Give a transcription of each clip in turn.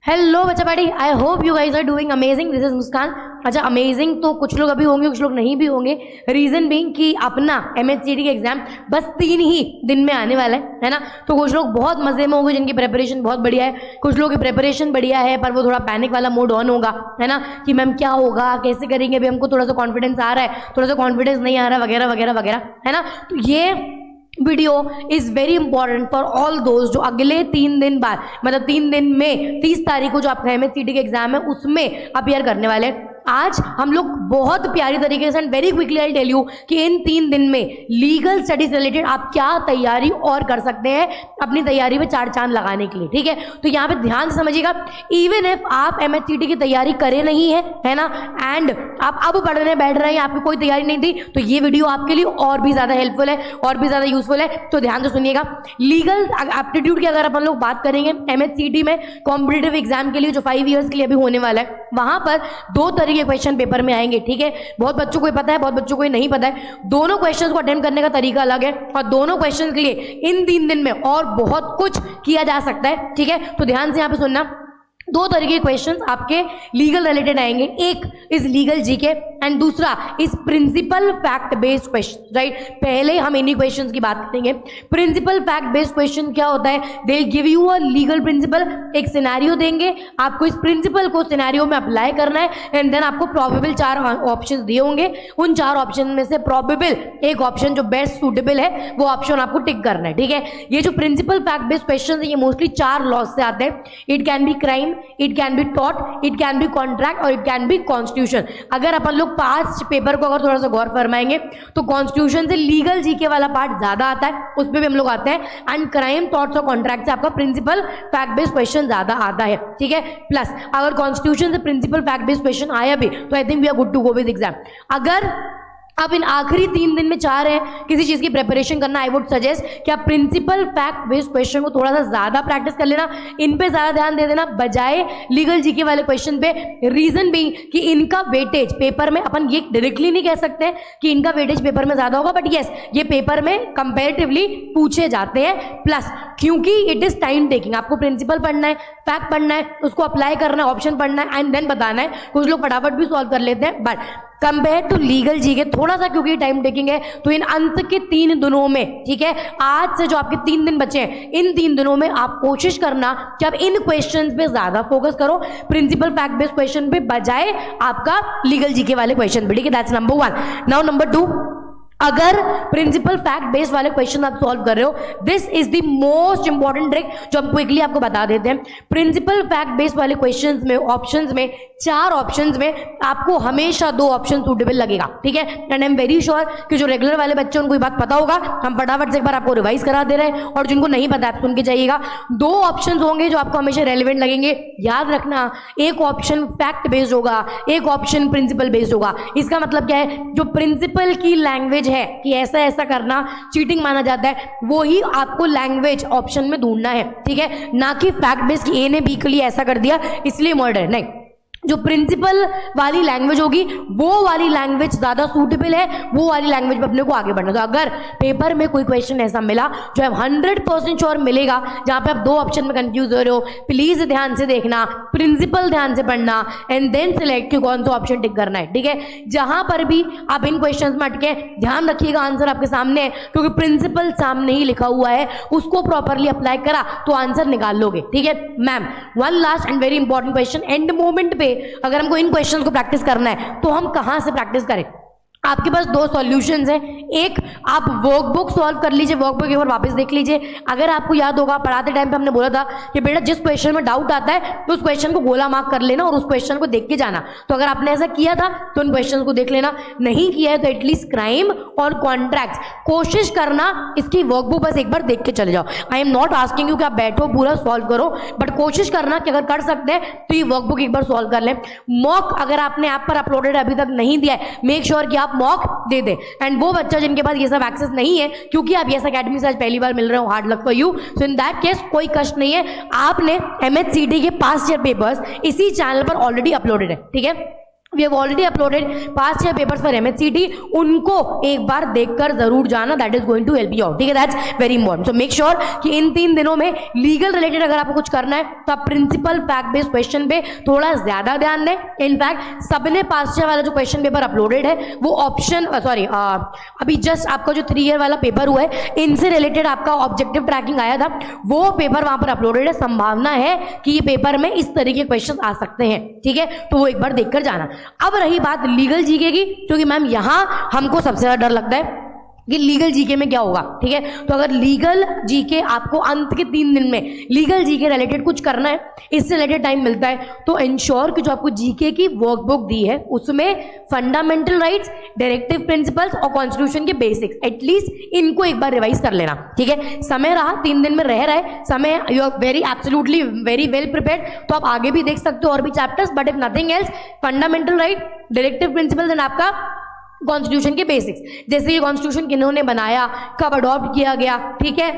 Hello बच्चा party, I hope you guys are doing amazing. This is Muskan. अच्छा, amazing तो कुछ लोग अभी होंगे, कुछ लोग नहीं भी होंगे। रीजन बीइंग कि अपना MHCD का एग्जाम बस 3 ही दिन में आने वाला है ना। तो कुछ लोग बहुत मजे में होंगे जिनकी प्रेपरेशन बहुत बढ़िया है, कुछ लोगों की प्रेपरेशन बढ़िया है पर वो थोड़ा पैनिक वाला मोड ऑन होगा, है ना, कि मैम क्या होगा, कैसे करेंगे, अभी हमको थोड़ा सा कॉन्फिडेंस आ रहा है, थोड़ा सा कॉन्फिडेंस नहीं आ रहा, वगैरह वगैरह वगैरह, है ना। तो ये video is very important for all दोस्त जो अगले 3 दिन बाद, मतलब 3 दिन में 30 तारीख को जो आपका MHCD का एग्जाम है उसमें अपीयर करने वाले हैं। आज हम लोग बहुत प्यारी तरीके से and very quickly I tell you कि इन 3 दिन में लीगल स्टडीज रिलेटेड आप क्या तैयारी और कर सकते हैं अपनी तैयारी में 4 चांद लगाने के लिए, ठीक है। तो यहाँ पे ध्यान से समझिएगा, इवन इफ आप MHCD की तैयारी करे नहीं है ना, एंड आप अब पढ़ने बैठ रहे हैं, आपकी कोई तैयारी नहीं थी, तो ये वीडियो आपके लिए और भी ज्यादा हेल्पफुल है, और भी ज्यादा यूजफुल है। तो ध्यान से सुनिएगा। लीगल एप्टीट्यूड की अगर अपन लोग बात करेंगे MHCD में कॉम्पिटिटिव एग्जाम के लिए जो 5 ईयर्स के लिए अभी होने वाला है, वहां पर 2 तरह के क्वेश्चन पेपर में आएंगे, ठीक है। बहुत बच्चों को पता है, बहुत बच्चों को नहीं पता है। दोनों क्वेश्चंस को अटेम्प्ट करने का तरीका अलग है और दोनों क्वेश्चंस के लिए इन 3 दिन में और बहुत कुछ किया जा सकता है, ठीक है। तो ध्यान से यहां पे सुनना। 2 तरह के क्वेश्चंस आपके लीगल रिलेटेड आएंगे, एक इज लीगल जीके एंड दूसरा is principle fact based question, right. पहले हम इन्हीं क्वेश्चंस की बात करेंगे। प्रिंसिपल फैक्ट बेस्ड क्वेश्चन क्या होता है? They give you a legal principal, एक सिनेरियो देंगे, आपको इस प्रिंसिपल को सिनेरियो में अप्लाई करना है एंड देन आपको प्रोबेबल 4 ऑप्शन दिए होंगे। उन 4 ऑप्शन में से प्रोबेबल एक ऑप्शन जो बेस्ट सूटेबल है वो ऑप्शन आपको टिक करना है, ठीक है। ये जो प्रिंसिपल फैक्ट बेस्ड क्वेश्चन है ये मोस्टली 4 लॉज से आते हैं। It can be crime, it can be taught, it can be contract और इट कैन बी कॉन्स्टिट्यूशन। अगर अपन लोग पास्ट पेपर को अगर थोड़ा सा गौर फरमाएंगे तो कॉन्स्टिट्यूशन से लीगल जीके वाला पार्ट ज्यादा आता है, उसमें भी हम लोग आते हैं, एंड क्राइम, टॉट्स और कॉन्ट्रैक्ट से आपका प्रिंसिपल फैक्ट बेस्ड क्वेश्चन ज्यादा आता है, ठीक है। प्लस अगर कॉन्स्टिट्यूशन से प्रिंसिपल फैक्ट बेस्ड क्वेश्चन आया भी तो I think we are good to go with exam. अगर आप इन आखिरी 3 दिन में चाह रहे हैं किसी चीज की प्रिपरेशन करना, आई वुड सजेस्ट कि आप प्रिंसिपल फैक्ट बेस्ड क्वेश्चन को थोड़ा सा ज्यादा प्रैक्टिस कर लेना, इन पे ज्यादा ध्यान दे देना बजाय लीगल जीके वाले क्वेश्चन पे। रीजन भी कि इनका वेटेज पेपर में, अपन ये डायरेक्टली नहीं कह सकते कि इनका वेटेज पेपर में ज्यादा होगा, बट यस ये पेपर में कंपेरेटिवली पूछे जाते हैं। प्लस क्योंकि इट इज टाइम टेकिंग, आपको प्रिंसिपल पढ़ना है, फैक्ट पढ़ना है, उसको अप्लाई करना है, ऑप्शन पढ़ना है एंड देन बताना है। कुछ लोग फटाफट भी सॉल्व कर लेते हैं, but compare to legal GK थोड़ा सा क्योंकि टाइम टेकिंग है, तो इन अंत के 3 दिनों में, ठीक है, आज से जो आपके 3 दिन बचे हैं, इन 3 दिनों में आप कोशिश करना कि आप इन क्वेश्चंस पे ज्यादा फोकस करो, प्रिंसिपल फैक्ट बेस्ड क्वेश्चन पे बजाय आपका लीगल जीके वाले क्वेश्चन पे, ठीक है। That's number 1। नाउ नंबर 2, अगर प्रिंसिपल फैक्ट बेस्ड वाले क्वेश्चन आप सॉल्व कर रहे हो, this is the most important trick जो हम क्विकली आपको बता देते हैं। प्रिंसिपल फैक्ट बेस्ड वाले क्वेश्चंस में, ऑप्शंस में, 4 ऑप्शंस में आपको हमेशा 2 ऑप्शन सूटेबल लगेगा, ठीक है। And I am very sure कि जो रेगुलर वाले बच्चे उनको ये बात पता होगा, हम फटाफट से एक बार आपको रिवाइज करा दे रहे हैं, और जिनको नहीं पता आप सुन के जाइएगा। 2 ऑप्शन होंगे जो आपको हमेशा रेलिवेंट लगेंगे। याद रखना, एक ऑप्शन फैक्ट बेस्ड होगा, एक ऑप्शन प्रिंसिपल बेस्ड होगा। इसका मतलब क्या है? जो प्रिंसिपल की लैंग्वेज है कि ऐसा ऐसा करना चीटिंग माना जाता है, वो ही आपको लैंग्वेज ऑप्शन में ढूंढना है, ठीक है, ना कि फैक्ट बेस्ड ए ने बी के लिए ऐसा कर दिया इसलिए मर्डर, नहीं। जो प्रिंसिपल वाली लैंग्वेज होगी वो वाली लैंग्वेज ज्यादा सूटेबल है, वो वाली लैंग्वेज में अपने को आगे बढ़ना। तो अगर पेपर में कोई क्वेश्चन ऐसा मिला जो है 100% श्योर मिलेगा, जहां पे आप 2 ऑप्शन में कंफ्यूज हो रहे हो, प्लीज ध्यान से देखना, प्रिंसिपल ध्यान से पढ़ना एंड देन सिलेक्ट कि कौन सा ऑप्शन टिक करना है, ठीक है। जहां पर भी आप इन क्वेश्चंस में अटके, ध्यान रखिएगा आंसर आपके सामने है, क्योंकि प्रिंसिपल सामने ही लिखा हुआ है, उसको प्रॉपरली अप्लाई करा तो आंसर निकाल लोगे, ठीक है। Ma'am, 1 last and very important question, end moment पे अगर हमको इन क्वेश्चंस को प्रैक्टिस करना है तो हम कहां से प्रैक्टिस करें? आपके पास 2 सॉल्यूशंस हैं। एक, आप वर्कबुक सॉल्व कर लीजिए, वर्कबुक एक बार वापस देख लीजिए। अगर आपको याद होगा, पढ़ाते टाइम पे हमने बोला था कि बेटा जिस क्वेश्चन में डाउट आता है तो उस क्वेश्चन को गोला मार्क कर लेना और उस क्वेश्चन को देख के जाना। तो अगर आपने ऐसा किया था तो उन क्वेश्चन को देख लेना, नहीं किया है तो एटलीस्ट क्राइम और कॉन्ट्रैक्ट कोशिश करना, इसकी वर्कबुक बस एक बार देख के चले जाओ। I am not asking you कि आप बैठो पूरा सॉल्व करो, बट कोशिश करना कि अगर कर सकते हैं तो ये वर्कबुक एक बार सॉल्व कर लें। मॉक अगर आपने ऐप पर अपलोडेड अभी तक नहीं दिया है, मेक श्योर कि आप मॉक दे दे। एंड वो बच्चा जिनके पास ये सब एक्सेस नहीं है, क्योंकि आप यस अकेडमी से आज पहली बार मिल रहे हो, hard luck for you, so in that case कोई कष्ट नहीं है, आपने MHCD के पास्ट ईयर पेपर्स इसी चैनल पर ऑलरेडी अपलोडेड है, ठीक है। We have already uploaded past year papers for MHCT, उनको एक बार देखकर जरूर जाना, that is going to help you out, ठीक है, that's very important. So make sure कि इन 3 दिनों में लीगल रिलेटेड अगर आपको कुछ करना है तो आप प्रिंसिपल फैक्ट बेस्ड क्वेश्चन पे थोड़ा ज्यादा ध्यान दें। इनफैक्ट सबने पास्ट ईयर वाला जो क्वेश्चन पेपर अपलोडेड है वो ऑप्शन अभी जस्ट आपका जो 3 ईयर वाला पेपर हुआ है इनसे रिलेटेड आपका ऑब्जेक्टिव ट्रैकिंग आया था, वो पेपर वहां पर अपलोडेड है। संभावना है कि ये पेपर में इस तरीके के क्वेश्चन आ सकते हैं, ठीक है, तो वो एक बार देखकर जाना। अब रही बात लीगल जीके की, क्योंकि मैम यहां हमको सबसे ज्यादा डर लगता है कि लीगल जीके में क्या होगा, ठीक है। तो अगर लीगल जीके आपको अंत के 3 दिन में लीगल जीके रिलेटेड कुछ करना है, इससे रिलेटेड टाइम मिलता है, तो इंश्योर कि जो आपको जीके की वर्कबुक दी है उसमें फंडामेंटल राइट्स, डायरेक्टिव प्रिंसिपल्स और कॉन्स्टिट्यूशन के बेसिक्स एटलीस्ट इनको एक बार रिवाइज कर लेना, ठीक है। समय रहा 3 दिन में रह रहा है समय, you are very absolutely very well prepared, तो आप आगे भी देख सकते हो और भी chapters, but if nothing else fundamental right, directive principles and आपका कॉन्स्टिट्यूशन के बेसिक्स, जैसे ये कॉन्स्टिट्यूशन किन्होंने बनाया, कब अडॉप्ट किया गया, ठीक है।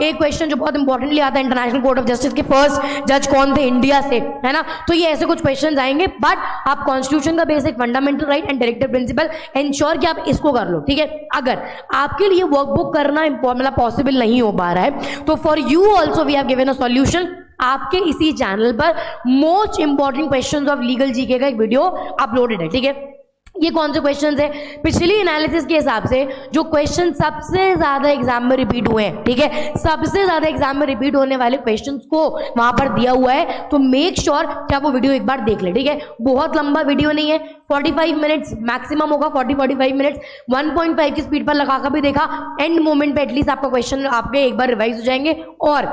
एक क्वेश्चन जो बहुत इंपॉर्टेंटली आता है, इंटरनेशनल कोर्ट ऑफ जस्टिस के फर्स्ट जज कौन थे इंडिया से, है ना। तो ये ऐसे कुछ क्वेश्चन आएंगे, बट आप कॉन्स्टिट्यूशन का basic, fundamental right and directive principle ensure कि आप इसको कर लो, ठीक है। अगर आपके लिए वर्कबुक करना मतलब पॉसिबल नहीं हो पा रहा है, तो for you also we have given a solution. आपके इसी चैनल पर most important questions of legal GK का एक वीडियो अपलोडेड है, ठीक है। ये कौन से क्वेश्चंस है, पिछली एनालिसिस के हिसाब से जो क्वेश्चन सबसे ज्यादा एग्जाम में रिपीट हुए हैं, ठीक है, सबसे ज्यादा एग्जाम में रिपीट होने वाले क्वेश्चंस को वहां पर दिया हुआ है, तो मेक श्योर कि आप वो वीडियो एक बार देख ले, ठीक है। बहुत लंबा वीडियो नहीं है, 45 मिनट्स मैक्सिमम होगा, 40-45 मिनट्स, 1.5 की स्पीड पर लगाकर भी देखा, एंड मोमेंट पे एटलीस्ट आपका क्वेश्चन आपके एक बार रिवाइज हो जाएंगे। और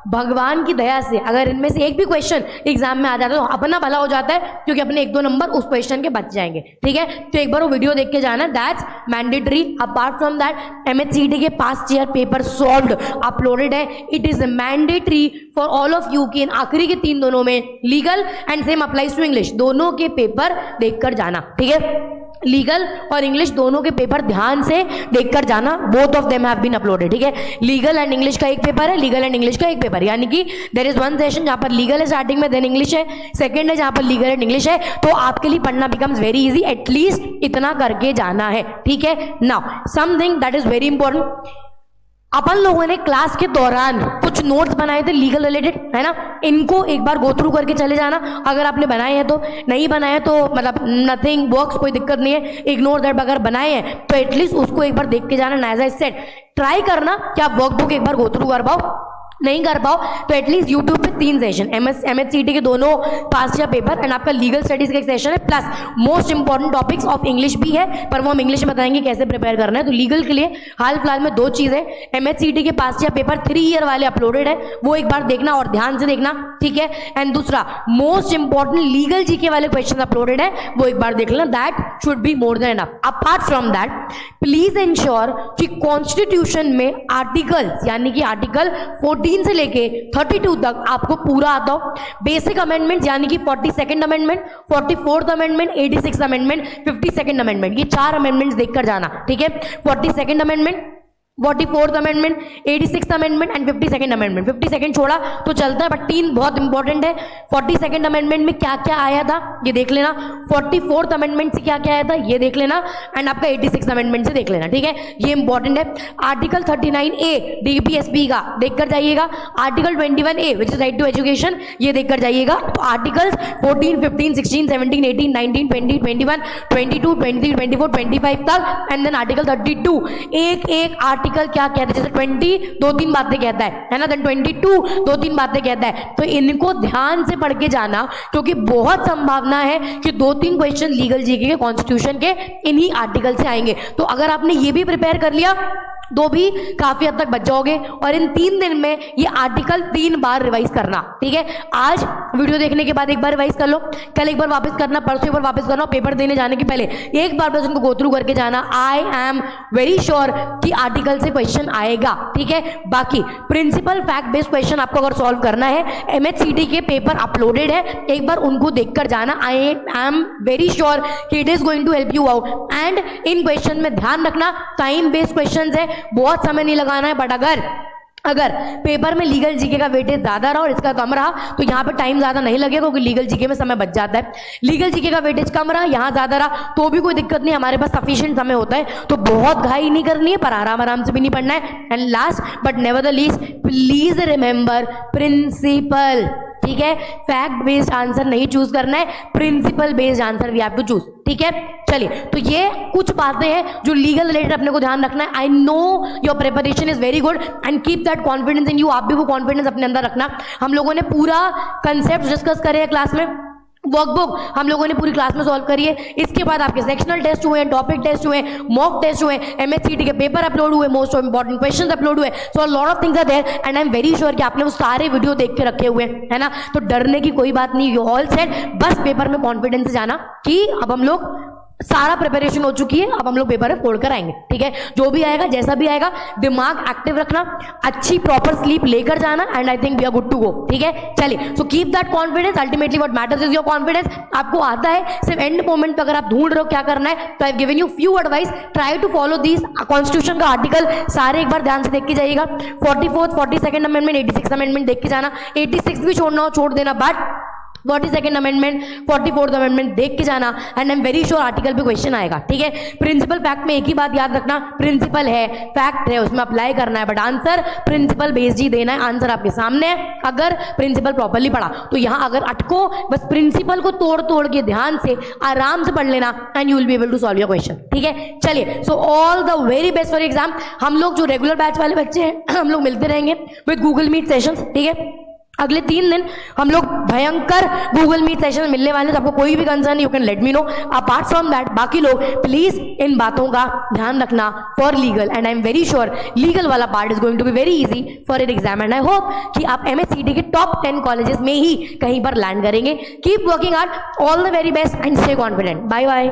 भगवान की दया से अगर इनमें से एक भी क्वेश्चन एग्जाम में आ जाता है तो अपना भला हो जाता है, क्योंकि अपने 1-2 नंबर उस क्वेश्चन के बच जाएंगे, ठीक है। तो एक बार वो वीडियो देख के जाना, that's mandatory. Apart from that MHCT के past year paper solved uploaded है, it is mandatory for all of you कि इन आखिरी के 3 दिनों में legal and same applies to English दोनों के पेपर देखकर जाना, ठीक है। लीगल और इंग्लिश दोनों के पेपर ध्यान से देखकर जाना, both of them have been uploaded, ठीक है। लीगल एंड इंग्लिश का एक पेपर है, लीगल एंड इंग्लिश का एक पेपर, यानी कि देयर इज वन सेशन जहां पर लीगल है स्टार्टिंग में, देन इंग्लिश है सेकंड है जहां पर लीगल एंड इंग्लिश है। तो आपके लिए पढ़ना बिकम्स वेरी इजी, एटलीस्ट इतना करके जाना है, ठीक है। Now something that is very important, अपन लोगों ने क्लास के दौरान कुछ नोट्स बनाए थे लीगल रिलेटेड, है ना, इनको एक बार गो थ्रू करके चले जाना। अगर आपने बनाए हैं तो, नहीं बनाए तो मतलब नथिंग वर्क्स, कोई दिक्कत नहीं है, इग्नोर दैट। अगर बनाए हैं तो एटलीस्ट उसको एक बार देख के जाना। एज आई सेड, ट्राई करना कि आप वर्कबुक एक बार गो थ्रू कर पाओ, नहीं कर पाओ तो एटलीस्ट यूट्यूब पे 3 सेशन, MHCT के दोनों पास्ट ईयर पेपर एंड आपका लीगल स्टडीज का एक सेशन है, plus most important topics of English भी है, पर वो हम इंग्लिश में बताएंगे कैसे प्रिपेयर करना है। तो लीगल के लिए हाल फिलहाल में 2 चीजें, MHCT के पास्ट ईयर पेपर 3 ईयर वाले अपलोडेड है, वो एक बार देखना और ध्यान से देखना, ठीक है। एंड दूसरा मोस्ट इंपॉर्टेंट लीगल जीके वाले क्वेश्चन अपलोडेड है, वो एक बार देख लेना, that should be more than enough. Apart from that please ensure कि कॉन्स्टिट्यूशन में आर्टिकल्स, यानी कि आर्टिकल 14 से लेके 32 तक आपको पूरा आता हो। बेसिक अमेंडमेंट यानी कि 42nd amendment, 44th amendment, 86th amendment, 52nd amendment, ये 4 अमेंडमेंट्स देखकर जाना, ठीक है। 42nd amendment, 44th amendment, 86th amendment and 52nd amendment. 52nd छोड़ा तो चलता है, बट 3 बहुत इंपॉर्टेंट है। 42nd अमेंडमेंट में क्या क्या आया था ये देख लेना, 44th अमेंडमेंट से क्या क्या आया था ये देख लेना, एंड आपका 86th अमेंडमेंट से देख लेना, ठीक है, ये इंपॉर्टेंट है। आर्टिकल 39A DPSP का देखकर जाइएगा, article 21A which is right to education, ये देखकर जाइएगा। तो आर्टिकल्स 14, 15, 16, 17, 18, 19, 20, 21, 22, 23, 24, 25 तक, एंड देन आर्टिकल 32 एक आर्टिकल क्या कहता है, जैसे 20 2-3 बातें कहता है ना, देन 22 2-3 बातें कहता है। तो इनको ध्यान से पढ़ के जाना, क्योंकि बहुत संभावना है कि 2-3 क्वेश्चन लीगल जीके के कॉन्स्टिट्यूशन के इन्हीं आर्टिकल से आएंगे। तो अगर आपने ये भी प्रिपेयर कर लिया तो भी काफी हद तक बच जाओगे। और इन 3 दिन में ये आर्टिकल 3 बार रिवाइज करना, ठीक है। आज वीडियो देखने के बाद एक बार रिवाइज कर लो, कल एक बार वापस करना, परसों एक बार वापस करना, पेपर देने जाने के पहले एक बार बस उनको गो थ्रू करके जाना। आई एम वेरी श्योर कि आर्टिकल से क्वेश्चन आएगा, ठीक है। बाकी प्रिंसिपल फैक्ट बेस्ड क्वेश्चन आपको अगर सॉल्व करना है, MHCT के पेपर अपलोडेड है, एक बार उनको देखकर जाना। आई एम वेरी श्योर कि it is going to help you out. And इन क्वेश्चन में ध्यान रखना, टाइम बेस्ड क्वेश्चन है, बहुत समय नहीं लगाना है, बट अगर अगर पेपर में लीगल जीके का वेटेज ज्यादा रहा और इसका कम रहा तो यहाँ पे टाइम ज्यादा नहीं लगेगा, क्योंकि लीगल जीके में समय बच जाता है। लीगल जीके का वेटेज कम रहा, यहाँ ज्यादा रहा, तो भी कोई दिक्कत नहीं, हमारे पास सफिशिएंट समय होता है, तो बहुत घाई नहीं करनी है, पर आराम आराम से भी नहीं पढ़ना है। And last but never the least, please remember principle, ठीक है? फैक्ट बेस्ड आंसर नहीं चूज करना है, principle based answer we have to choose, ठीक है? चलिए, तो ये कुछ बातें हैं जो लीगल रिलेटेड अपने को ध्यान रखना है। I know your preparation is very good and keep that confidence in you. आप भी वो कॉन्फिडेंस अपने अंदर रखना। हम लोगों ने पूरा कंसेप्ट डिस्कस करे हैं क्लास में, वर्कबुक हम लोगों ने पूरी क्लास में सॉल्व करी है। इसके बाद आपके सेक्शनल टेस्ट हुए, टॉपिक टेस्ट हुए, मॉक टेस्ट हुए, एमएससीटी के पेपर अपलोड हुए, मोस्ट इंपॉर्टेंट क्वेश्चंस अपलोड हुए। So lot of things are there and I am very sure कि आपने वो सारे वीडियो देख के रखे हुए है ना, तो डरने की कोई बात नहीं, यू ऑल सेट। बस पेपर में कॉन्फिडेंस से जाना कि अब हम लोग सारा प्रिपरेशन हो चुकी है, अब हम लोग पेपर में फोड़ कर आएंगे, ठीक है? जो भी आएगा, जैसा भी आएगा, दिमाग एक्टिव रखना, अच्छी प्रॉपर स्लीप लेकर जाना and I think we are good to go, ठीक है? चलिए, so keep that confidence, ultimately what matters is your confidence. आपको आता है, सिर्फ एंड मोमेंट पे अगर आप ढूंढ रहे हो क्या करना है, तो I have given you few advice, try to follow this. Constitution का आर्टिकल सारे एक बार ध्यान से देख के जाइएगा, 44th 42nd amendment, 86th amendment देख के जाना, 86 भी छोड़ना हो छोड़ देना, but 42nd amendment, 44th amendment देख के जाना and I am very sure article पे क्वेश्चन आएगा, ठीक है? प्रिंसिपल फैक्ट में एक ही बात याद रखना, प्रिंसिपल है, फैक्ट है, उसमें अप्लाई करना है, बट आंसर प्रिंसिपल बेस्ड ही देना है। आंसर आपके सामने है, अगर प्रिंसिपल प्रॉपर्ली पढ़ा तो यहाँ अगर अटको, बस प्रिंसिपल को तोड़ तोड़ के ध्यान से आराम से पढ़ लेना and you will be able to solve your question, ठीक है? चलिए, so all the very best for exam. हम लोग जो रेगुलर बैच वाले बच्चे हैं हम लोग मिलते रहेंगे विद गूगल मीट सेशंस, ठीक है? अगले 3 दिन हम लोग भयंकर गूगल मीट सेशन मिलने वाले हैं, तो आपको कोई भी concern you can let me know. Apart from that, बाकी लोग प्लीज इन बातों का ध्यान रखना for legal and I am very sure legal वाला part is going to be very easy for an exam and I hope कि आप एमएससीटी के टॉप 10 कॉलेजेस में ही कहीं पर लैंड करेंगे। Keep working hard, all the very best and stay confident. Bye bye.